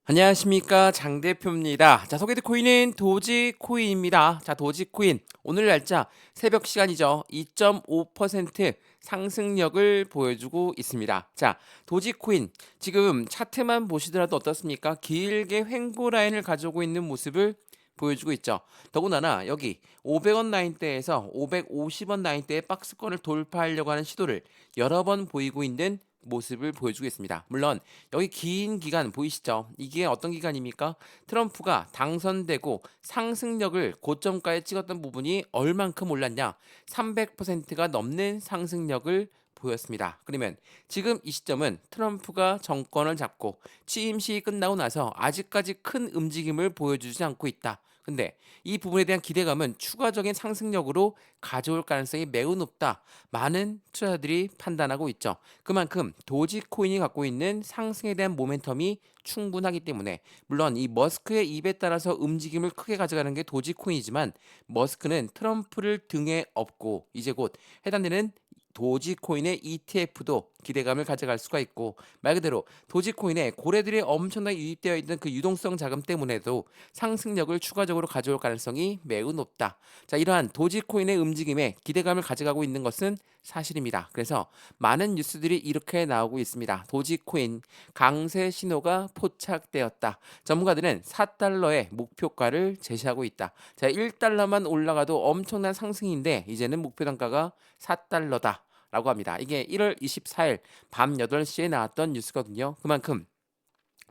안녕하십니까, 장 대표입니다. 자, 소개될 코인은 도지코인입니다. 자, 도지코인 오늘 날짜 새벽 시간이죠. 2.5% 상승력을 보여주고 있습니다. 자, 도지코인 지금 차트만 보시더라도 어떻습니까? 길게 횡보 라인을 가지고 있는 모습을 보여주고 있죠. 더군다나 여기 500원 라인대에서 550원 라인대의 박스권을 돌파하려고 하는 시도를 여러 번 보이고 있는 모습을 보여주고 있습니다. 물론 여기 긴 기간 보이시죠? 이게 어떤 기간입니까? 트럼프가 당선되고 상승력을 고점가에 찍었던 부분이 얼만큼 올랐냐? 300%가 넘는 상승력을 보였습니다. 그러면 지금 이 시점은 트럼프가 정권을 잡고 취임 시기 끝나고 나서 아직까지 큰 움직임을 보여주지 않고 있다. 근데 이 부분에 대한 기대감은 추가적인 상승력으로 가져올 가능성이 매우 높다. 많은 투자자들이 판단하고 있죠. 그만큼 도지코인이 갖고 있는 상승에 대한 모멘텀이 충분하기 때문에, 물론 이 머스크의 입에 따라서 움직임을 크게 가져가는 게 도지코인이지만, 머스크는 트럼프를 등에 업고 이제 곧 해당되는 도지코인의 ETF도 기대감을 가져갈 수가 있고, 말 그대로 도지코인에 고래들이 엄청나게 유입되어 있는 그 유동성 자금 때문에도 상승력을 추가적으로 가져올 가능성이 매우 높다. 자, 이러한 도지코인의 움직임에 기대감을 가져가고 있는 것은 사실입니다. 그래서 많은 뉴스들이 이렇게 나오고 있습니다. 도지코인 강세 신호가 포착되었다. 전문가들은 4달러의 목표가를 제시하고 있다. 자, 1달러만 올라가도 엄청난 상승인데 이제는 목표 단가가 4달러다. 라고 합니다. 이게 1월 24일 밤 8시에 나왔던 뉴스거든요. 그만큼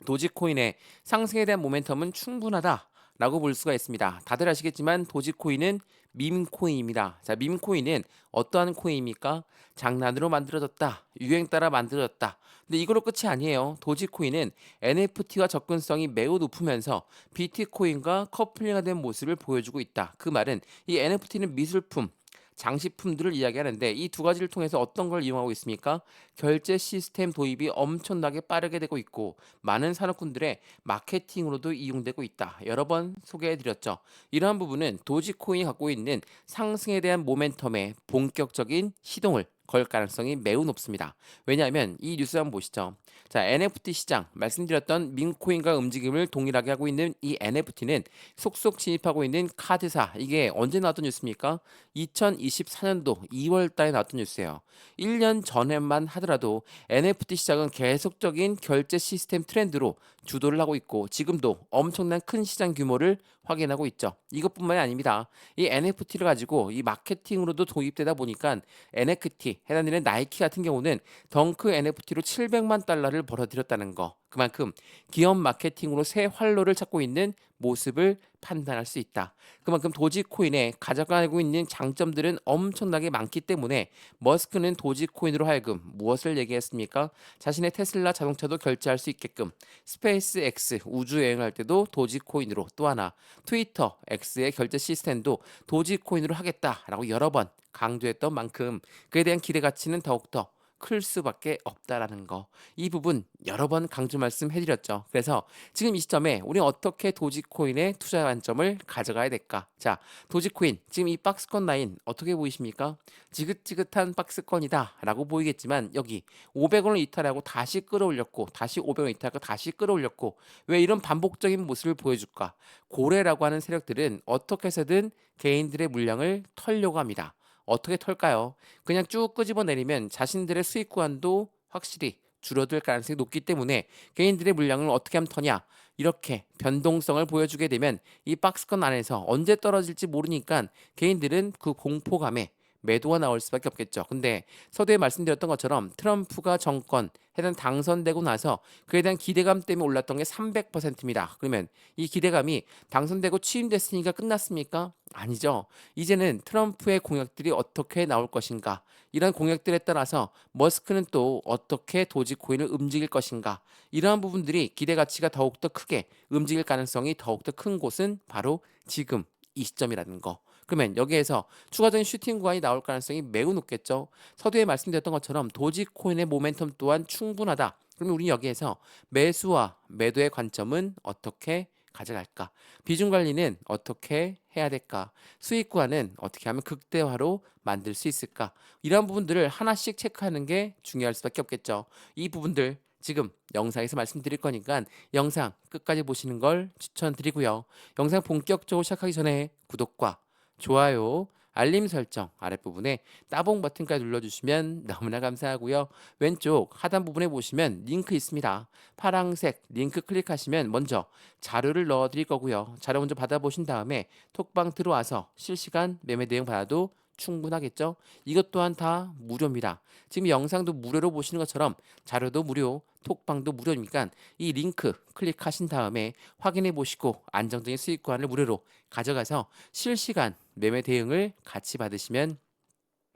도지코인의 상승에 대한 모멘텀은 충분하다라고 볼 수가 있습니다. 다들 아시겠지만 도지코인은 밈코인입니다. 자, 밈코인은 어떠한 코인입니까? 장난으로 만들어졌다. 유행 따라 만들어졌다. 근데 이걸로 끝이 아니에요. 도지코인은 NFT와 접근성이 매우 높으면서 비트코인과 커플링화 된 모습을 보여주고 있다. 그 말은 이 NFT는 미술품, 장식품들을 이야기하는데, 이 두 가지를 통해서 어떤 걸 이용하고 있습니까? 결제 시스템 도입이 엄청나게 빠르게 되고 있고 많은 산업군들의 마케팅으로도 이용되고 있다. 여러 번 소개해드렸죠. 이러한 부분은 도지코인이 갖고 있는 상승에 대한 모멘텀의 본격적인 시동을 걸 가능성이 매우 높습니다. 왜냐하면 이 뉴스 한번 보시죠. 자, NFT 시장 말씀드렸던 민코인과 움직임을 동일하게 하고 있는 이 NFT는 속속 진입하고 있는 카드사, 이게 언제 나왔던 뉴스입니까? 2024년도 2월 달에 나왔던 뉴스예요. 1년 전에만 하더라도 NFT 시장은 계속적인 결제 시스템 트렌드로 주도를 하고 있고 지금도 엄청난 큰 시장 규모를 확인하고 있죠. 이것뿐만이 아닙니다. 이 NFT를 가지고 이 마케팅으로도 도입되다 보니까 NFT, 해당되는 나이키 같은 경우는 덩크 NFT로 700만 달러를 벌어들였다는 거. 그만큼 기업 마케팅으로 새 활로를 찾고 있는 모습을 판단할 수 있다. 그만큼 도지코인에 가져가고 있는 장점들은 엄청나게 많기 때문에 머스크는 도지코인으로 하여금 무엇을 얘기했습니까? 자신의 테슬라 자동차도 결제할 수 있게끔, 스페이스 X 우주 여행할 때도 도지코인으로, 또 하나 트위터 X의 결제 시스템도 도지코인으로 하겠다라고 여러 번 강조했던 만큼 그에 대한 기대 가치는 더욱더 클 수밖에 없다라는 거. 이 부분 여러 번 강조 말씀해드렸죠. 그래서 지금 이 시점에 우리 어떻게 도지코인의 투자 관점을 가져가야 될까? 자, 도지코인 지금 이 박스권 라인 어떻게 보이십니까? 지긋지긋한 박스권이다라고 보이겠지만 여기 500원을 이탈하고 다시 끌어올렸고 다시 500원 이탈하고 다시 끌어올렸고, 왜 이런 반복적인 모습을 보여줄까? 고래라고 하는 세력들은 어떻게 해서든 개인들의 물량을 털려고 합니다. 어떻게 털까요? 그냥 쭉 끄집어내리면 자신들의 수익 구간도 확실히 줄어들 가능성이 높기 때문에 개인들의 물량을 어떻게 하면 터냐? 이렇게 변동성을 보여주게 되면 이 박스권 안에서 언제 떨어질지 모르니까 개인들은 그 공포감에 매도가 나올 수밖에 없겠죠. 근데 서두에 말씀드렸던 것처럼 트럼프가 정권 해당 당선되고 나서 그에 대한 기대감 때문에 올랐던 게 300%입니다. 그러면 이 기대감이 당선되고 취임됐으니까 끝났습니까? 아니죠. 이제는 트럼프의 공약들이 어떻게 나올 것인가, 이런 공약들에 따라서 머스크는 또 어떻게 도지코인을 움직일 것인가, 이러한 부분들이 기대 가치가 더욱더 크게 움직일 가능성이 더욱더 큰 곳은 바로 지금 이 시점이라는 거. 그러면 여기에서 추가적인 슈팅 구간이 나올 가능성이 매우 높겠죠. 서두에 말씀드렸던 것처럼 도지코인의 모멘텀 또한 충분하다. 그러면 우리 여기에서 매수와 매도의 관점은 어떻게 가져갈까? 비중 관리는 어떻게 해야 될까? 수익 구간은 어떻게 하면 극대화로 만들 수 있을까? 이러한 부분들을 하나씩 체크하는 게 중요할 수밖에 없겠죠. 이 부분들 지금 영상에서 말씀드릴 거니까 영상 끝까지 보시는 걸 추천드리고요. 영상 본격적으로 시작하기 전에 구독과 좋아요, 알림 설정 아랫부분에 따봉 버튼까지 눌러주시면 너무나 감사하고요. 왼쪽 하단 부분에 보시면 링크 있습니다. 파란색 링크 클릭하시면 먼저 자료를 넣어드릴 거고요. 자료 먼저 받아보신 다음에 톡방 들어와서 실시간 매매 대응 받아도 충분하겠죠? 이것 또한 다 무료입니다. 지금 영상도 무료로 보시는 것처럼 자료도 무료, 톡방도 무료니까 이 링크 클릭하신 다음에 확인해 보시고 안정적인 수익권을 무료로 가져가서 실시간 매매 대응을 같이 받으시면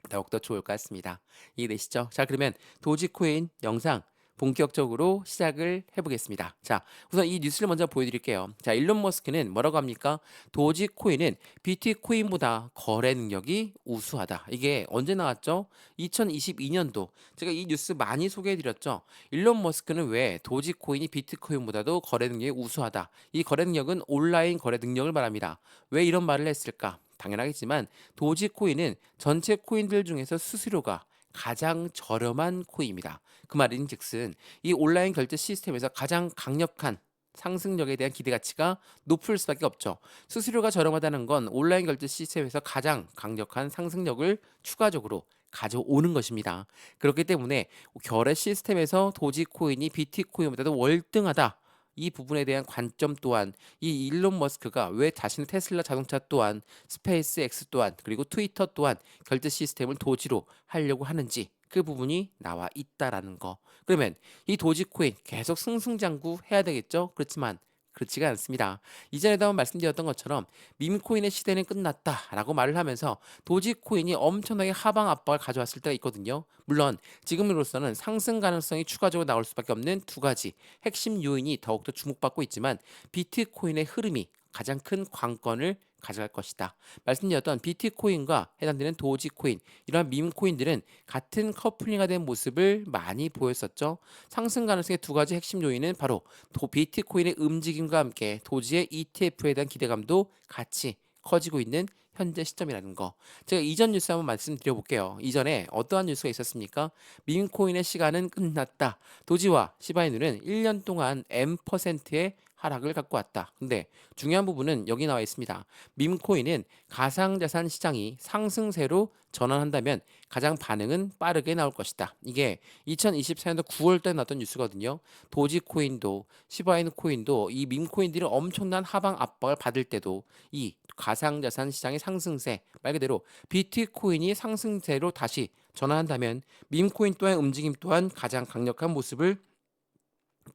더욱더 좋을 것 같습니다. 이해되시죠? 자, 그러면 도지코인 영상 본격적으로 시작을 해보겠습니다. 자, 우선 이 뉴스를 먼저 보여드릴게요. 자, 일론 머스크는 뭐라고 합니까? 도지코인은 비트코인보다 거래 능력이 우수하다. 이게 언제 나왔죠? 2022년도. 제가 이 뉴스 많이 소개해드렸죠. 일론 머스크는 왜 도지코인이 비트코인보다도 거래 능력이 우수하다. 이 거래 능력은 온라인 거래 능력을 말합니다. 왜 이런 말을 했을까? 당연하겠지만 도지코인은 전체 코인들 중에서 수수료가 가장 저렴한 코인입니다. 그 말인즉슨 이 온라인 결제 시스템에서 가장 강력한 상승력에 대한 기대 가치가 높을 수밖에 없죠. 수수료가 저렴하다는 건 온라인 결제 시스템에서 가장 강력한 상승력을 추가적으로 가져오는 것입니다. 그렇기 때문에 거래 시스템에서 도지코인이 비트코인보다도 월등하다. 이 부분에 대한 관점 또한 이 일론 머스크가 왜 자신의 테슬라 자동차 또한 스페이스 X 또한 그리고 트위터 또한 결제 시스템을 도지로 하려고 하는지 그 부분이 나와 있다라는 거. 그러면 이 도지코인 계속 승승장구 해야 되겠죠? 그렇지만 그렇지가 않습니다. 이전에도 한번 말씀드렸던 것처럼 밈코인의 시대는 끝났다라고 말을 하면서 도지코인이 엄청나게 하방 압박을 가져왔을 때가 있거든요. 물론 지금으로서는 상승 가능성이 추가적으로 나올 수밖에 없는 두 가지 핵심 요인이 더욱더 주목받고 있지만 비트코인의 흐름이 가장 큰 관건을 가져갈 것이다. 말씀드렸던 비트코인과 해당되는 도지코인 이러한 밈코인들은 같은 커플링화 된 모습을 많이 보였었죠. 상승 가능성의 두 가지 핵심 요인은 바로 비트코인의 움직임과 함께 도지의 ETF에 대한 기대감도 같이 커지고 있는 현재 시점이라는 거. 제가 이전 뉴스 한번 말씀드려 볼게요. 이전에 어떠한 뉴스가 있었습니까? 밈코인의 시간은 끝났다. 도지와 시바이누는 1년 동안 M%의 하락을 갖고 왔다. 근데 중요한 부분은 여기 나와 있습니다. 밈코인은 가상자산 시장이 상승세로 전환한다면 가장 반응은 빠르게 나올 것이다. 이게 2024년도 9월달에 나왔던 뉴스거든요. 도지코인도 시바이누 코인도 이 밈코인들이 엄청난 하방 압박을 받을 때도 이 가상자산 시장의 상승세 말 그대로 비트코인이 상승세로 다시 전환한다면 밈코인 또한 움직임 또한 가장 강력한 모습을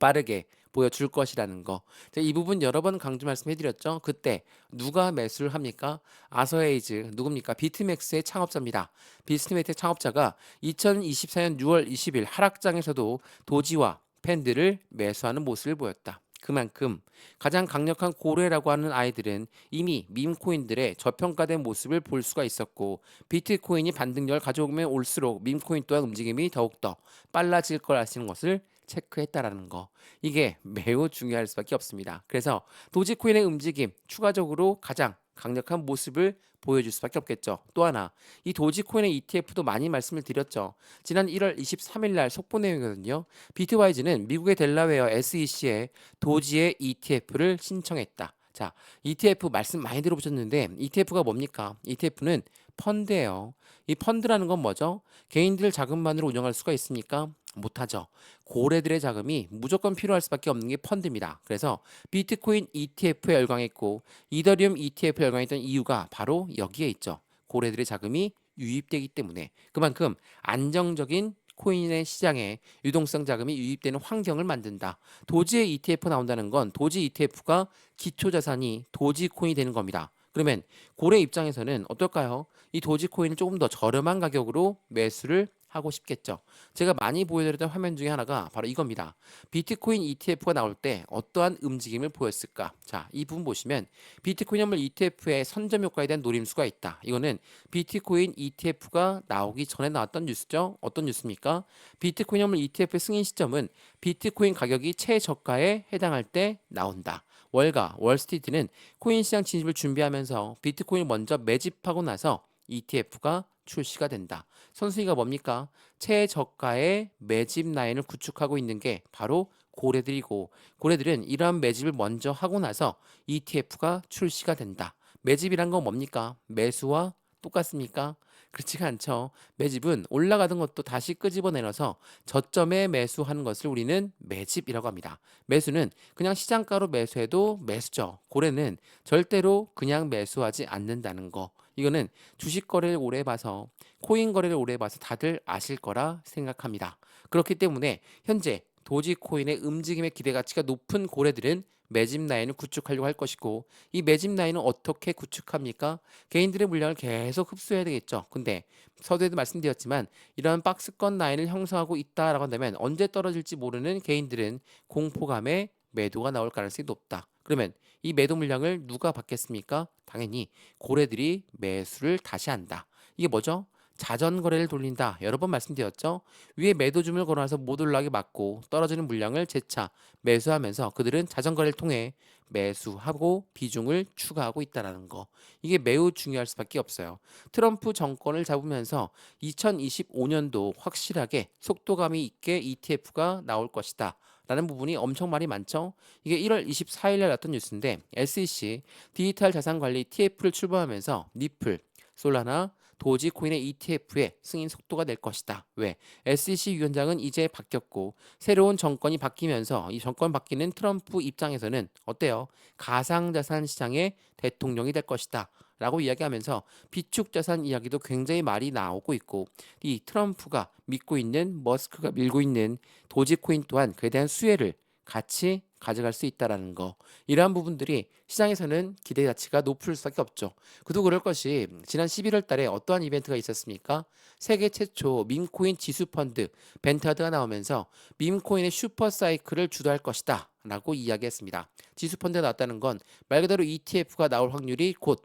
빠르게 보여줄 것이라는 거. 제가 이 부분 여러 번 강조 말씀해드렸죠. 그때 누가 매수를 합니까? 아서에이즈 누굽니까? 비트맥스의 창업자입니다. 비트맥스의 창업자가 2024년 6월 20일 하락장에서도 도지와 팬들을 매수하는 모습을 보였다. 그만큼 가장 강력한 고래라고 하는 아이들은 이미 밈코인들의 저평가된 모습을 볼 수가 있었고 비트코인이 반등력을 가져오면 올수록 밈코인 또한 움직임이 더욱더 빨라질 걸 아시는 것을 체크했다라는 거. 이게 매우 중요할 수밖에 없습니다. 그래서 도지코인의 움직임 추가적으로 가장 강력한 모습을 보여줄 수밖에 없겠죠. 또 하나 이 도지코인의 ETF도 많이 말씀을 드렸죠. 지난 1월 23일 날 속보 내용이거든요. 비트와이즈는 미국의 델라웨어 SEC에 도지의 ETF를 신청했다. 자, ETF 말씀 많이 들어보셨는데 ETF가 뭡니까? ETF는 펀드예요. 이 펀드라는 건 뭐죠? 개인들 자금만으로 운영할 수가 있습니까? 못하죠. 고래들의 자금이 무조건 필요할 수밖에 없는 게 펀드입니다. 그래서 비트코인 ETF에 열광했고 이더리움 ETF에 열광했던 이유가 바로 여기에 있죠. 고래들의 자금이 유입되기 때문에 그만큼 안정적인 코인의 시장에 유동성 자금이 유입되는 환경을 만든다. 도지의 ETF 나온다는 건 도지 ETF가 기초자산이 도지코인이 되는 겁니다. 그러면 고래 입장에서는 어떨까요? 이 도지코인을 조금 더 저렴한 가격으로 매수를 하고 싶겠죠. 제가 많이 보여드렸던 화면 중에 하나가 바로 이겁니다. 비트코인 ETF가 나올 때 어떠한 움직임을 보였을까? 자, 이 부분 보시면 비트코인 현물 ETF의 선점 효과에 대한 노림수가 있다. 이거는 비트코인 ETF가 나오기 전에 나왔던 뉴스죠. 어떤 뉴스입니까? 비트코인 현물 ETF의 승인 시점은 비트코인 가격이 최저가에 해당할 때 나온다. 월가, 월스트리트는 코인 시장 진입을 준비하면서 비트코인을 먼저 매집하고 나서 ETF가 출시가 된다. 선순위가 뭡니까? 최저가의 매집 라인을 구축하고 있는 게 바로 고래들이고, 고래들은 이러한 매집을 먼저 하고 나서 ETF가 출시가 된다. 매집이란 건 뭡니까? 매수와 똑같습니까? 그렇지가 않죠. 매집은 올라가던 것도 다시 끄집어내려서 저점에 매수하는 것을 우리는 매집이라고 합니다. 매수는 그냥 시장가로 매수해도 매수죠. 고래는 절대로 그냥 매수하지 않는다는 거. 이거는 주식 거래를 오래 봐서, 코인 거래를 오래 봐서 다들 아실 거라 생각합니다. 그렇기 때문에 현재 도지코인의 움직임의 기대 가치가 높은 고래들은 매집 라인을 구축하려고 할 것이고, 이 매집 라인은 어떻게 구축합니까? 개인들의 물량을 계속 흡수해야 되겠죠. 근데 서두에도 말씀드렸지만 이러한 박스권 라인을 형성하고 있다라고 한다면 언제 떨어질지 모르는 개인들은 공포감에 매도가 나올 가능성이 높다. 그러면 이 매도 물량을 누가 받겠습니까? 당연히 고래들이 매수를 다시 한다. 이게 뭐죠? 자전 거래를 돌린다. 여러 번 말씀드렸죠. 위에 매도 주문을 걸어놔서 못 올라가게 막고 떨어지는 물량을 재차 매수하면서 그들은 자전 거래를 통해 매수하고 비중을 추가하고 있다는 거. 이게 매우 중요할 수밖에 없어요. 트럼프 정권을 잡으면서 2025년도 확실하게 속도감이 있게 ETF가 나올 것이다. 라는 부분이 엄청 말이 많죠. 이게 1월 24일 날 났던 뉴스인데 SEC 디지털 자산 관리 TF를 출범하면서 니플, 솔라나, 도지코인의 ETF의 승인 속도가 낼 것이다. 왜? SEC 위원장은 이제 바뀌었고 새로운 정권이 바뀌면서 이 정권 바뀌는 트럼프 입장에서는 어때요? 가상자산 시장의 대통령이 될 것이다. 라고 이야기하면서 비축자산 이야기도 굉장히 많이 나오고 있고, 이 트럼프가 믿고 있는, 머스크가 밀고 있는 도지코인 또한 그에 대한 수혜를 같이 가져갈 수 있다라는 거. 이러한 부분들이 시장에서는 기대 가치가 높을 수밖에 없죠. 그도 그럴 것이 지난 11월 달에 어떠한 이벤트가 있었습니까? 세계 최초 밈코인 지수 펀드 벤타드가 나오면서 밈코인의 슈퍼 사이클을 주도할 것이다 라고 이야기했습니다. 지수 펀드가 나왔다는 건 말 그대로 ETF가 나올 확률이 곧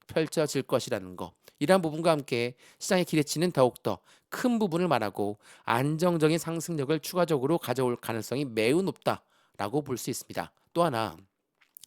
펼쳐질 것이라는 거. 이러한 부분과 함께 시장의 기대치는 더욱더 큰 부분을 말하고 안정적인 상승력을 추가적으로 가져올 가능성이 매우 높다라고 볼 수 있습니다. 또 하나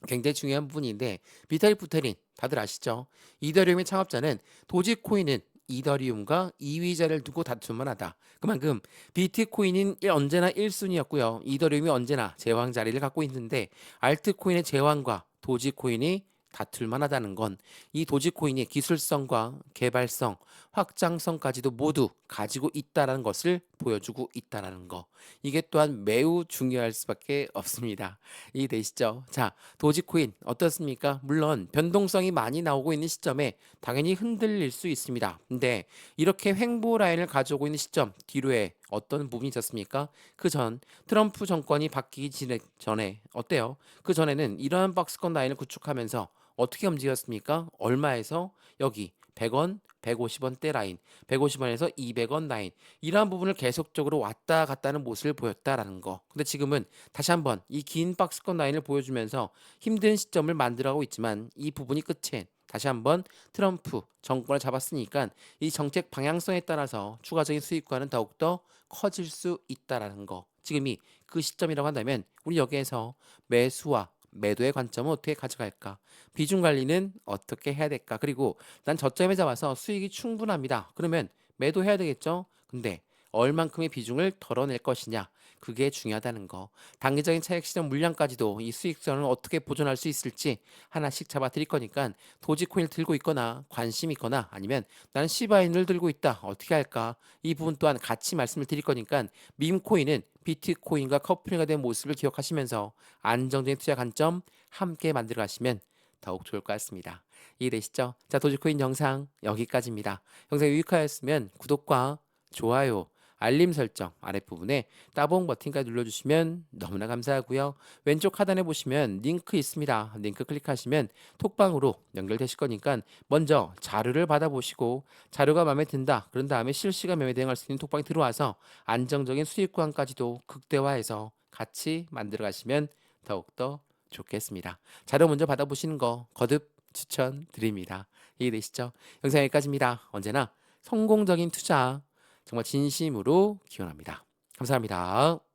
굉장히 중요한 부분인데, 비타릭 부테린 다들 아시죠? 이더리움의 창업자는 도지코인은 이더리움과 2위자를 두고 다툴만 하다. 그만큼 비트코인은 언제나 1순위였고요. 이더리움이 언제나 제왕 자리를 갖고 있는데 알트코인의 제왕과 도지코인이 다툴만 하다는 건 이 도지코인의 기술성과 개발성, 확장성까지도 모두 가지고 있다는 것을 보여주고 있다는 거. 이게 또한 매우 중요할 수밖에 없습니다. 이해되시죠? 자, 도지코인 어떻습니까? 물론 변동성이 많이 나오고 있는 시점에 당연히 흔들릴 수 있습니다. 근데 이렇게 횡보 라인을 가져오고 있는 시점 뒤로에 어떤 부분이 있었습니까? 그 전 트럼프 정권이 바뀌기 전에 어때요? 그 전에는 이러한 박스권 라인을 구축하면서 어떻게 움직였습니까? 얼마에서 여기 100원, 150원대 라인, 150원에서 200원 라인, 이러한 부분을 계속적으로 왔다 갔다 하는 모습을 보였다라는 거. 근데 지금은 다시 한번 이 긴 박스권 라인을 보여주면서 힘든 시점을 만들어가고 있지만 이 부분이 끝에 다시 한번 트럼프 정권을 잡았으니까 이 정책 방향성에 따라서 추가적인 수익과는 더욱더 커질 수 있다라는 거. 지금이 그 시점이라고 한다면 우리 여기에서 매수와 매도의 관점은 어떻게 가져갈까? 비중 관리는 어떻게 해야 될까? 그리고 난 저점에 잡아서 수익이 충분합니다. 그러면 매도해야 되겠죠? 근데 얼만큼의 비중을 덜어낼 것이냐? 그게 중요하다는 거. 단기적인 차익 실현 물량까지도 이 수익성을 어떻게 보존할 수 있을지 하나씩 잡아 드릴 거니까 도지코인을 들고 있거나 관심 있거나 아니면 나는 시바인을 들고 있다. 어떻게 할까? 이 부분 또한 같이 말씀을 드릴 거니까 밈코인은 비트코인과 커플링가 된 모습을 기억하시면서 안정적인 투자 관점 함께 만들어 가시면 더욱 좋을 것 같습니다. 이해되시죠? 자, 도지코인 영상 여기까지입니다. 영상이 유익하였으면 구독과 좋아요, 알림 설정 아랫부분에 따봉 버튼까지 눌러주시면 너무나 감사하고요. 왼쪽 하단에 보시면 링크 있습니다. 링크 클릭하시면 톡방으로 연결되실 거니까 먼저 자료를 받아보시고 자료가 마음에 든다. 그런 다음에 실시간 매매 대응할 수 있는 톡방에 들어와서 안정적인 수익 구간까지도 극대화해서 같이 만들어 가시면 더욱더 좋겠습니다. 자료 먼저 받아보시는 거 거듭 추천드립니다. 이해되시죠? 영상 여기까지입니다. 언제나 성공적인 투자 정말 진심으로 기원합니다. 감사합니다.